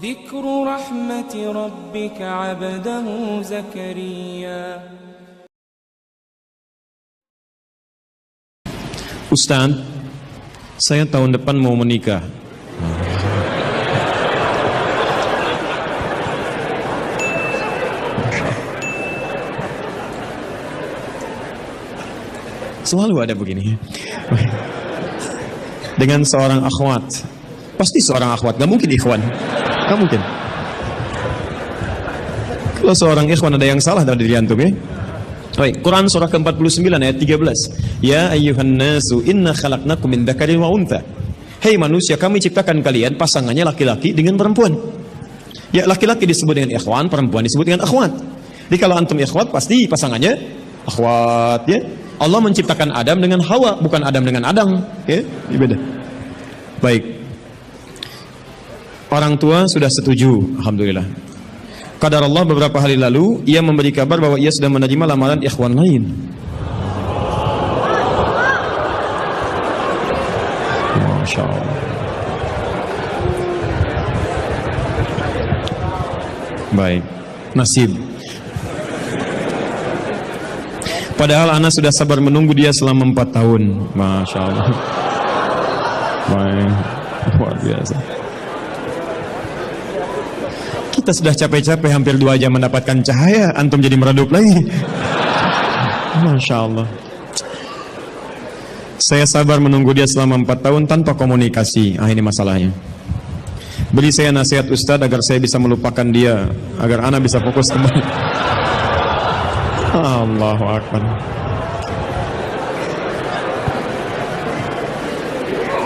ذكر رحمة ربك عبده زكريا. Ustaz, saya tahun depan mau menikah. Selalu ada begini. Dengan seorang akhwat. Pasti seorang akhwat, gak mungkin ikhwan. Gak mungkin. Kalau seorang ikhwan ada yang salah dari diri antum ya. Baik, Quran surah ke-49 ayat 13. Ya ayyuhan nasu inna khalaqnakum min dzakarin wa untha. Hei manusia, kami ciptakan kalian pasangannya laki-laki dengan perempuan. Ya, laki-laki disebut dengan ikhwan, perempuan disebut dengan akhwat. Jadi kalau antum ikhwat pasti pasangannya akhwat ya. Allah menciptakan Adam dengan Hawa, bukan Adam dengan Adam, ya, ini beda. Baik. Orang tua sudah setuju, alhamdulillah. Qadar Allah beberapa hari lalu ia memberi kabar bahwa ia sudah menerima lamaran ikhwan lain. Masya Allah. Baik, nasib. Padahal anak sudah sabar menunggu dia selama 4 tahun. Masya Allah. Baik, luar biasa. Kita sudah capek-capek hampir 2 jam mendapatkan cahaya, antum jadi meredup lagi. Masya Allah. Saya sabar menunggu dia selama 4 tahun tanpa komunikasi. Ini masalahnya. Beri saya nasihat Ustadz agar saya bisa melupakan dia, agar anak bisa fokus kembali. Allahu Akbar.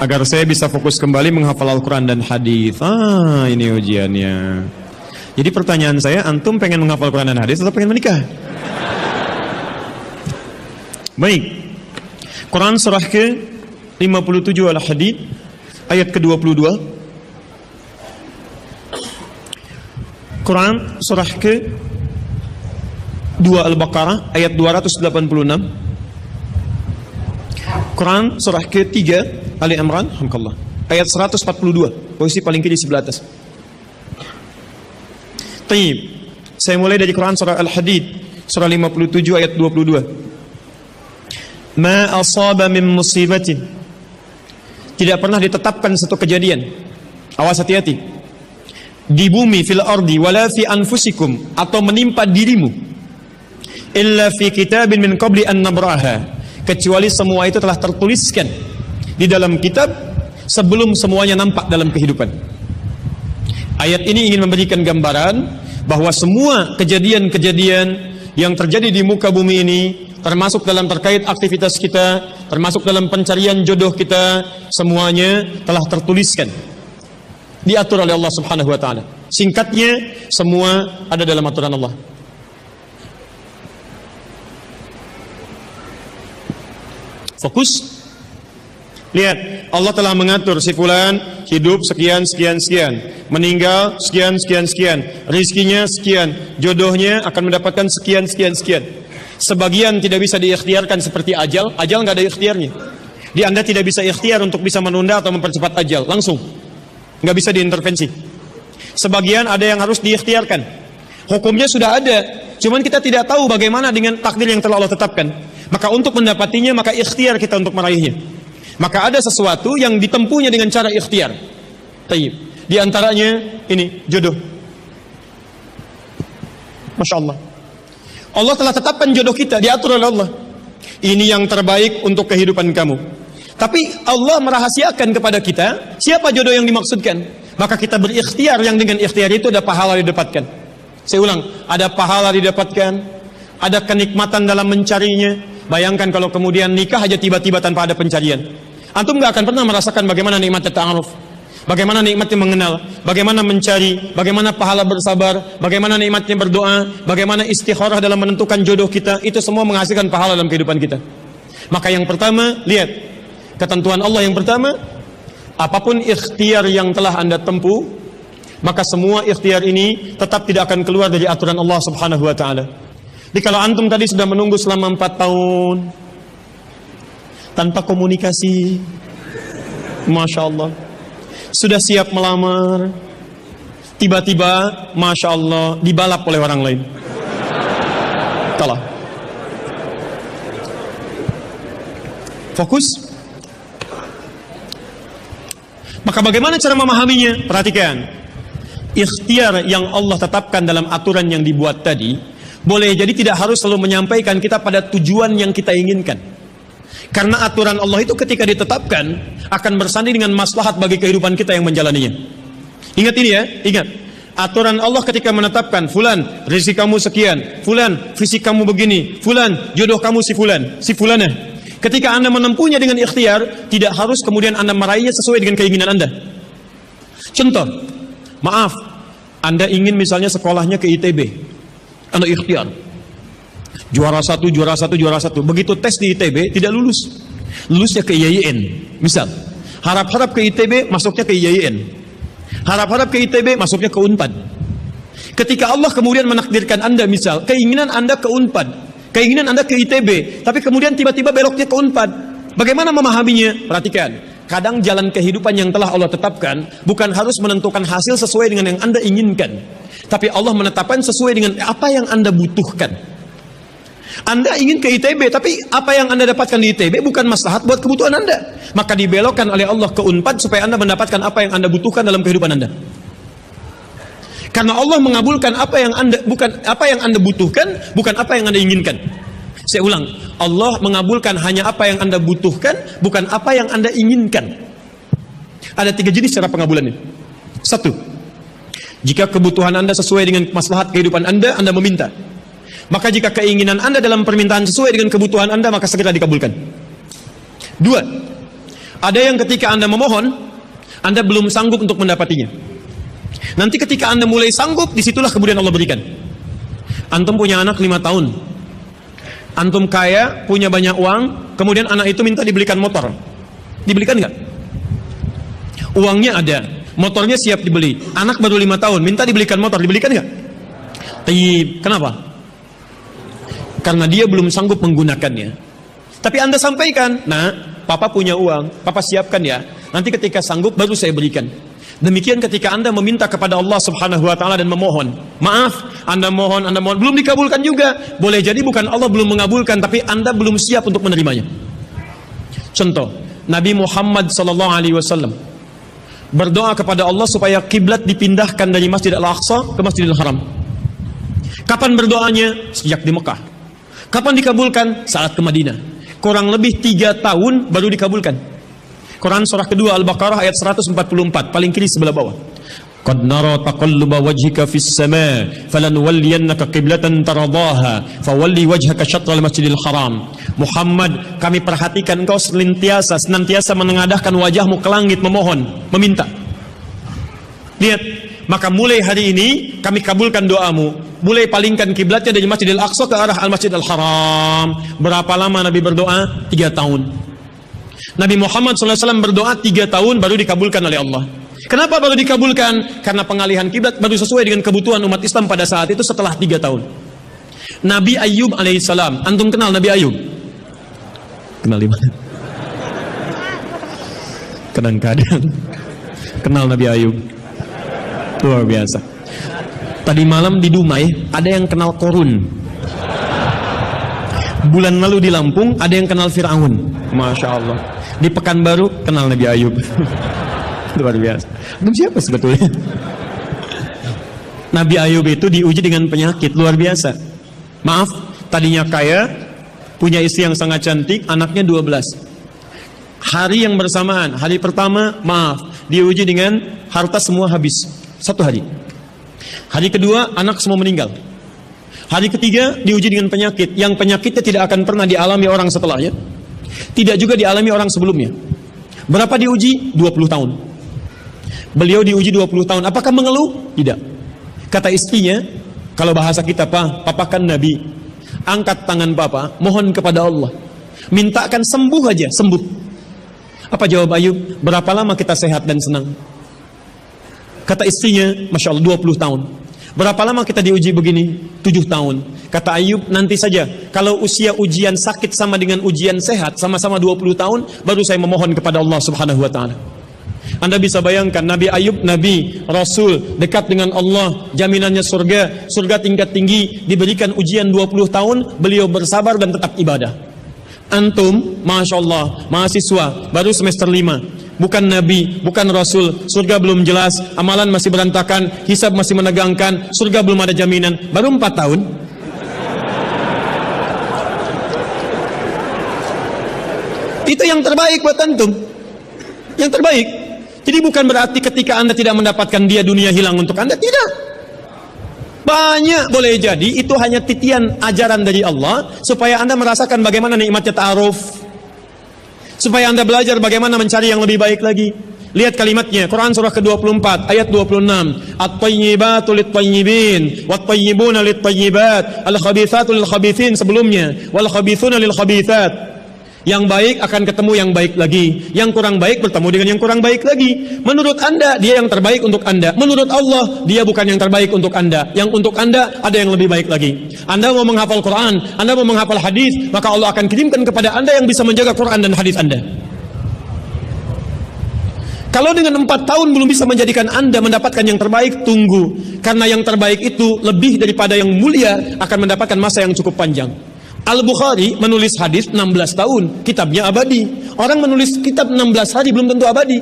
Agar saya bisa fokus kembali menghafal Al-Quran dan hadis. Ini ujiannya. Jadi pertanyaan saya, antum pengen menghafal Al-Quran dan hadis atau pengen menikah? Baik. Quran surah ke-57 Al-Hadid ayat ke-22. Quran surah ke-2 Al-Baqarah ayat 286. Quran surah ke-3 Ali Imran alhamdulillah ayat 142, posisi paling kiri sebelah atas. Taib. Saya mulai dari Quran surah Al-Hadid surah 57 ayat 22. Ma asaba min musibatin. Tidak pernah ditetapkan satu kejadian. Awas hati-hati. Di bumi fil ardi wala fi anfusikum, atau menimpa dirimu, illa fi kitabin min qabli an nabraha, kecuali semua itu telah tertuliskan di dalam kitab sebelum semuanya nampak dalam kehidupan. Ayat ini ingin memberikan gambaran bahwa semua kejadian-kejadian yang terjadi di muka bumi ini, termasuk dalam terkait aktivitas kita, termasuk dalam pencarian jodoh kita, semuanya telah tertuliskan, diatur oleh Allah Subhanahu wa taala. Singkatnya, semua ada dalam aturan Allah. Fokus. Lihat, Allah telah mengatur si fulan hidup sekian sekian sekian, meninggal sekian sekian sekian, rizkinya sekian, jodohnya akan mendapatkan sekian sekian sekian. Sebagian tidak bisa diikhtiarkan seperti ajal nggak ada ikhtiarnya. Di Anda tidak bisa ikhtiar untuk bisa menunda atau mempercepat ajal, langsung nggak bisa diintervensi. Sebagian ada yang harus diikhtiarkan, hukumnya sudah ada, cuman kita tidak tahu bagaimana dengan takdir yang telah Allah tetapkan. Maka untuk mendapatinya, maka ikhtiar kita untuk meraihnya. Maka ada sesuatu yang ditempuhnya dengan cara ikhtiar. Taib. Di antaranya ini jodoh. Masya Allah. Allah telah tetapkan jodoh kita, diatur oleh Allah. Ini yang terbaik untuk kehidupan kamu. Tapi Allah merahasiakan kepada kita siapa jodoh yang dimaksudkan. Maka kita berikhtiar, yang dengan ikhtiar itu ada pahala didapatkan. Saya ulang, ada pahala didapatkan, ada kenikmatan dalam mencarinya. Bayangkan kalau kemudian nikah aja tiba-tiba tanpa ada pencarian. Antum gak akan pernah merasakan bagaimana nikmatnya ta'aruf, bagaimana nikmatnya mengenal, bagaimana mencari, bagaimana pahala bersabar, bagaimana nikmatnya berdoa, bagaimana istikharah dalam menentukan jodoh kita. Itu semua menghasilkan pahala dalam kehidupan kita. Maka yang pertama, lihat ketentuan Allah yang pertama, apapun ikhtiar yang telah Anda tempuh, maka semua ikhtiar ini tetap tidak akan keluar dari aturan Allah Subhanahu wa taala. Jadi kalau antum tadi sudah menunggu selama 4 tahun tanpa komunikasi, Masya Allah, sudah siap melamar, tiba-tiba, Masya Allah, dibalap oleh orang lain. Tolong. Fokus. Maka bagaimana cara memahaminya? Perhatikan. Ikhtiar yang Allah tetapkan dalam aturan yang dibuat tadi, boleh jadi tidak harus selalu menyampaikan kita pada tujuan yang kita inginkan. Karena aturan Allah itu ketika ditetapkan akan bersanding dengan maslahat bagi kehidupan kita yang menjalaninya. Ingat ini ya, ingat. Aturan Allah ketika menetapkan, fulan rezeki kamu sekian, fulan fisik kamu begini, fulan jodoh kamu si fulan, si fulanah. Ketika Anda menempuhnya dengan ikhtiar, tidak harus kemudian Anda meraihnya sesuai dengan keinginan Anda. Contoh, maaf, Anda ingin misalnya sekolahnya ke ITB, Anda ikhtiar. Juara satu. Begitu tes di ITB, tidak lulus. Lulusnya ke IAIN. Misal, harap-harap ke ITB, masuknya ke IAIN. Harap-harap ke ITB, masuknya ke UNPAD. Ketika Allah kemudian menakdirkan Anda, misal, keinginan Anda ke UNPAD, keinginan Anda ke ITB, tapi kemudian tiba-tiba beloknya ke UNPAD. Bagaimana memahaminya? Perhatikan. Kadang jalan kehidupan yang telah Allah tetapkan bukan harus menentukan hasil sesuai dengan yang Anda inginkan, tapi Allah menetapkan sesuai dengan apa yang Anda butuhkan. Anda ingin ke ITB, tapi apa yang Anda dapatkan di ITB bukan maslahat buat kebutuhan Anda. Maka dibelokkan oleh Allah ke UNPAD supaya Anda mendapatkan apa yang Anda butuhkan dalam kehidupan Anda. Karena Allah mengabulkan apa yang Anda butuhkan, bukan apa yang Anda inginkan. Saya ulang, Allah mengabulkan hanya apa yang Anda butuhkan, bukan apa yang Anda inginkan. Ada 3 jenis cara pengabulannya. 1. Jika kebutuhan Anda sesuai dengan maslahat kehidupan Anda meminta. Maka jika keinginan Anda dalam permintaan sesuai dengan kebutuhan Anda, maka segera dikabulkan. 2. Ada yang ketika Anda memohon, Anda belum sanggup untuk mendapatinya. Nanti ketika Anda mulai sanggup, disitulah kemudian Allah berikan. Antum punya anak 5 tahun. Antum kaya, punya banyak uang, kemudian anak itu minta dibelikan motor. Dibelikan nggak? Uangnya ada, motornya siap dibeli. Anak baru 5 tahun, minta dibelikan motor, dibelikan nggak? Kenapa? Karena dia belum sanggup menggunakannya. Tapi Anda sampaikan, nah, Papa punya uang, Papa siapkan ya. Nanti ketika sanggup baru saya berikan. Demikian ketika Anda meminta kepada Allah Subhanahu wa taala dan memohon. Maaf, Anda mohon, belum dikabulkan juga. Boleh jadi bukan Allah belum mengabulkan, tapi Anda belum siap untuk menerimanya. Contoh, Nabi Muhammad SAW berdoa kepada Allah supaya kiblat dipindahkan dari Masjid Al-Aqsa ke Masjidil Haram. Kapan berdoanya? Sejak di Mekah. Kapan dikabulkan? Saat ke Madinah. Kurang lebih 3 tahun baru dikabulkan. Quran surah kedua Al-Baqarah ayat 144, paling kiri sebelah bawah. Qad nara taqalluba wajhika fis sama' falanuwalliyannaka qiblatan taradaha fawalli wajhaka syatral Masjidil Haram. Muhammad, kami perhatikan engkau senantiasa menengadahkan wajahmu ke langit memohon, meminta. Lihat, maka mulai hari ini kami kabulkan doamu. Mulai palingkan kiblatnya dari Masjidil Aqsa ke arah Al-Masjidil Haram. Berapa lama Nabi berdoa? 3 tahun. Nabi Muhammad SAW berdoa 3 tahun baru dikabulkan oleh Allah. Kenapa baru dikabulkan? Karena pengalihan kiblat baru sesuai dengan kebutuhan umat Islam pada saat itu setelah 3 tahun. Nabi Ayub alaihissalam. Antum kenal Nabi Ayub? Kenal di mana? Kadang-kadang kenal Nabi Ayub. Luar biasa. Tadi malam di Dumai ada yang kenal Korun. Bulan lalu di Lampung ada yang kenal Fir'aun. Masya Allah. Di Pekanbaru kenal Nabi Ayub. Luar biasa. Itu siapa sebetulnya? Nabi Ayub itu diuji dengan penyakit luar biasa. Maaf, tadinya kaya, punya istri yang sangat cantik, anaknya 12. Hari yang bersamaan, hari pertama, maaf, diuji dengan harta semua habis. 1 hari. Hari kedua, anak semua meninggal. Hari ketiga, diuji dengan penyakit. Yang penyakitnya tidak akan pernah dialami orang setelahnya. Tidak juga dialami orang sebelumnya. Berapa diuji? 20 tahun. Beliau diuji 20 tahun. Apakah mengeluh? Tidak. Kata istrinya, kalau bahasa kita, Papa kan Nabi. Angkat tangan Papa, mohon kepada Allah. Mintakan sembuh aja, sembuh. Apa jawab Ayub? Berapa lama kita sehat dan senang? Kata istrinya, Masya Allah, 20 tahun. Berapa lama kita diuji begini? 7 tahun. Kata Ayub, nanti saja. Kalau usia ujian sakit sama dengan ujian sehat, sama-sama 20 tahun, baru saya memohon kepada Allah Subhanahu wa ta'ala. Anda bisa bayangkan Nabi Ayub, Nabi, Rasul, dekat dengan Allah, jaminannya surga, surga tingkat tinggi, diberikan ujian 20 tahun, beliau bersabar dan tetap ibadah. Antum, Masya Allah, mahasiswa, baru semester 5, bukan Nabi, bukan Rasul, surga belum jelas, amalan masih berantakan, hisab masih menegangkan, surga belum ada jaminan, baru 4 tahun. Itu yang terbaik buat antum. Yang terbaik. Jadi bukan berarti ketika Anda tidak mendapatkan dia, dunia hilang untuk Anda. Tidak. Banyak boleh jadi itu hanya titian ajaran dari Allah supaya Anda merasakan bagaimana nikmatnya ta'aruf, supaya Anda belajar bagaimana mencari yang lebih baik lagi. Lihat kalimatnya, Quran surah ke-24 ayat 26. At-tayyibatu lit-tayyibin wat-tayyibuna lit-tayyibat al-khabithatu lil-khabithin, sebelumnya wal khabithuna lil-khabithat. Yang baik akan ketemu yang baik lagi, yang kurang baik bertemu dengan yang kurang baik lagi. Menurut Anda dia yang terbaik untuk Anda, menurut Allah dia bukan yang terbaik untuk Anda. Yang untuk Anda ada yang lebih baik lagi. Anda mau menghafal Quran, Anda mau menghafal hadis, maka Allah akan kirimkan kepada Anda yang bisa menjaga Quran dan hadis Anda. Kalau dengan 4 tahun belum bisa menjadikan Anda mendapatkan yang terbaik, tunggu. Karena yang terbaik itu lebih daripada yang mulia akan mendapatkan masa yang cukup panjang. Al-Bukhari menulis hadis 16 tahun, kitabnya abadi. Orang menulis kitab 16 hari belum tentu abadi.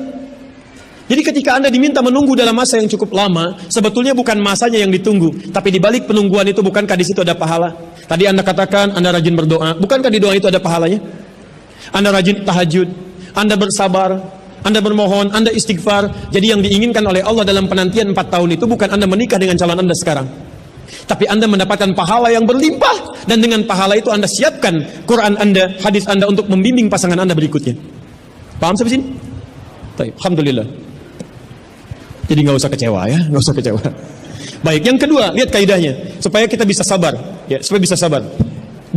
Jadi ketika Anda diminta menunggu dalam masa yang cukup lama, sebetulnya bukan masanya yang ditunggu, tapi di balik penungguan itu bukankah di situ ada pahala? Tadi Anda katakan Anda rajin berdoa, bukankah di doa itu ada pahalanya? Anda rajin tahajud, Anda bersabar, Anda bermohon, Anda istighfar. Jadi yang diinginkan oleh Allah dalam penantian 4 tahun itu bukan Anda menikah dengan calon Anda sekarang, tapi Anda mendapatkan pahala yang berlimpah. Dan dengan pahala itu Anda siapkan Quran Anda, hadis Anda untuk membimbing pasangan Anda berikutnya. Paham sampai sini? Baik, alhamdulillah. Jadi nggak usah kecewa ya, nggak usah kecewa. Baik, yang kedua, lihat kaidahnya supaya kita bisa sabar, ya, supaya bisa sabar.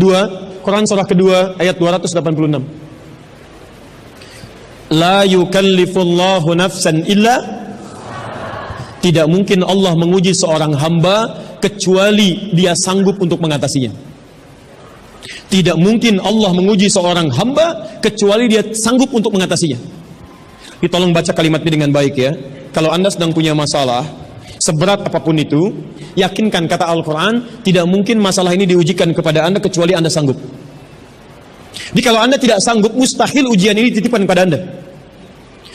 2, Quran surah kedua ayat 286. La yukallifullahu nafsan illa, tidak mungkin Allah menguji seorang hamba kecuali dia sanggup untuk mengatasinya. Tidak mungkin Allah menguji seorang hamba kecuali dia sanggup untuk mengatasinya. Tolong baca kalimat ini dengan baik ya. Kalau Anda sedang punya masalah, seberat apapun itu, yakinkan kata Al-Quran, tidak mungkin masalah ini diujikan kepada Anda kecuali Anda sanggup. Jadi kalau Anda tidak sanggup, mustahil ujian ini dititipkan kepada Anda.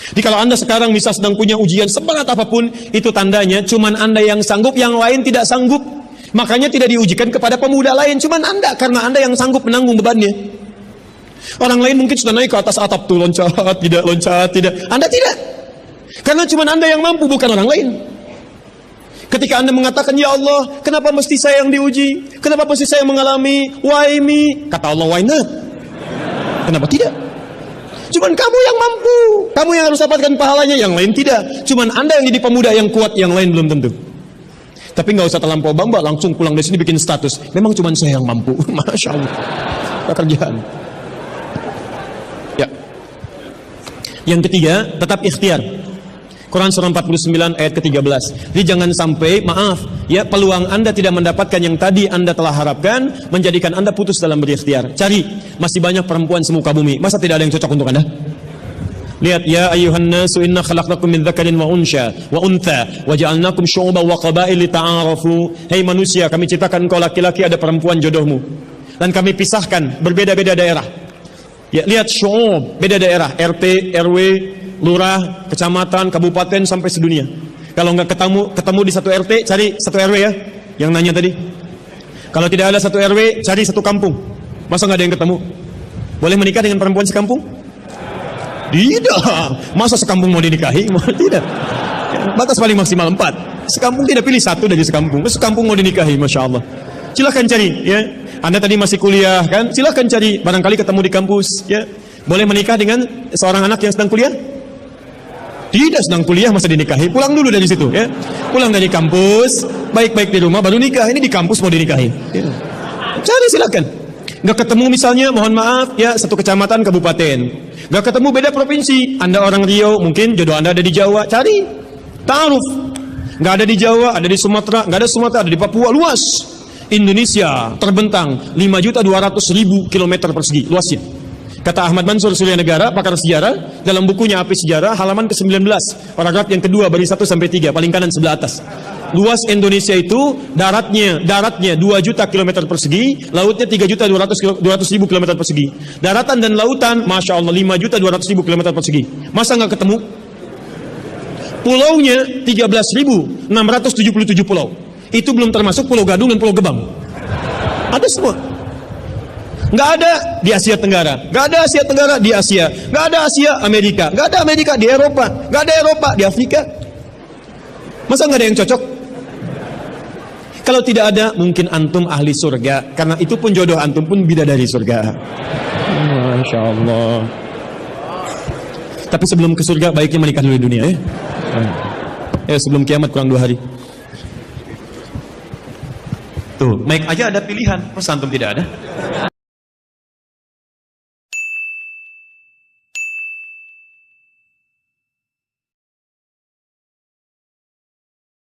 Jadi kalau Anda sekarang bisa sedang punya ujian seberat apapun, itu tandanya cuman Anda yang sanggup, yang lain tidak sanggup. Makanya tidak diujikan kepada pemuda lain, cuman Anda, karena Anda yang sanggup menanggung bebannya. Orang lain mungkin sudah naik ke atas atap tuh, loncat, tidak. Anda tidak. Karena cuman Anda yang mampu, bukan orang lain. Ketika Anda mengatakan, ya Allah, kenapa mesti saya yang diuji? Kenapa mesti saya mengalami? Why me? Kata Allah, why not? Kenapa tidak? Cuman kamu yang mampu, kamu yang harus dapatkan pahalanya, yang lain tidak. Cuman Anda yang jadi pemuda yang kuat, yang lain belum tentu. Tapi nggak usah terlampau bangga, langsung pulang dari sini bikin status. Memang cuma saya yang mampu. Masya Allah. Pekerjaan. Ya. Yang ketiga, tetap ikhtiar. Quran surah 49 ayat ke-13. Jadi jangan sampai, maaf, ya, peluang Anda tidak mendapatkan yang tadi Anda telah harapkan, menjadikan Anda putus dalam berikhtiar. Cari, masih banyak perempuan semuka bumi. Masa tidak ada yang cocok untuk Anda? Lihat, ya ayyuhan nasu inna khalaqnakum min dzakarin wa untha wa ja'alnakum syu'uban wa qabail lita'arafu. Hei manusia, kami ciptakan engkau laki-laki, ada perempuan jodohmu, dan kami pisahkan berbeda-beda daerah. Ya, lihat syu'ub, beda daerah, RT, RW, lurah, kecamatan, kabupaten, sampai sedunia. Kalau nggak ketemu di satu RT, cari satu RW ya, yang nanya tadi. Kalau tidak ada satu RW, cari satu kampung. Masa nggak ada yang ketemu? Boleh menikah dengan perempuan sekampung? Tidak. Masa sekampung mau dinikahi? Tidak. Batas paling maksimal 4. Sekampung tidak pilih satu dari sekampung. Sekampung mau dinikahi, Masya Allah. Silahkan cari ya. Anda tadi masih kuliah kan? Silahkan cari, barangkali ketemu di kampus ya. Boleh menikah dengan seorang anak yang sedang kuliah? Tidak sedang kuliah masa dinikahi. Pulang dulu dari situ ya. Pulang dari kampus, baik-baik di rumah baru nikah. Ini di kampus mau dinikahi ya. Cari, silakan. Nggak ketemu misalnya, mohon maaf ya, satu kecamatan, kabupaten. Nggak ketemu, beda provinsi. Anda orang Riau, mungkin jodoh Anda ada di Jawa. Cari, ta'aruf. Nggak ada di Jawa, ada di Sumatera. Nggak ada Sumatera, ada di Papua. Luas. Indonesia terbentang 5.200.000 km persegi, luasnya. Kata Ahmad Mansur Surya Negara, pakar sejarah, dalam bukunya Api Sejarah, halaman ke-19, paragraf yang kedua, baris 1 sampai 3, paling kanan sebelah atas. Luas Indonesia itu daratnya 2 juta kilometer persegi, lautnya 3.200.000 kilometer persegi. Daratan dan lautan, masya Allah, 5.200.000 kilometer persegi. Masa nggak ketemu? Pulaunya 13.677 pulau. Itu belum termasuk Pulau Gadung dan Pulau Gebang. Ada semua. Nggak ada di Asia Tenggara, nggak ada Asia Tenggara di Asia, nggak ada Asia Amerika, nggak ada Amerika di Eropa, nggak ada Eropa di Afrika. Masa nggak ada yang cocok? Kalau tidak ada, mungkin antum ahli surga, karena itu pun jodoh antum pun bidadari surga. Masya Allah. Tapi sebelum ke surga, baiknya menikah dulu di dunia, ya. Sebelum kiamat kurang 2 hari. Tuh, mic aja ada pilihan, masa antum tidak ada?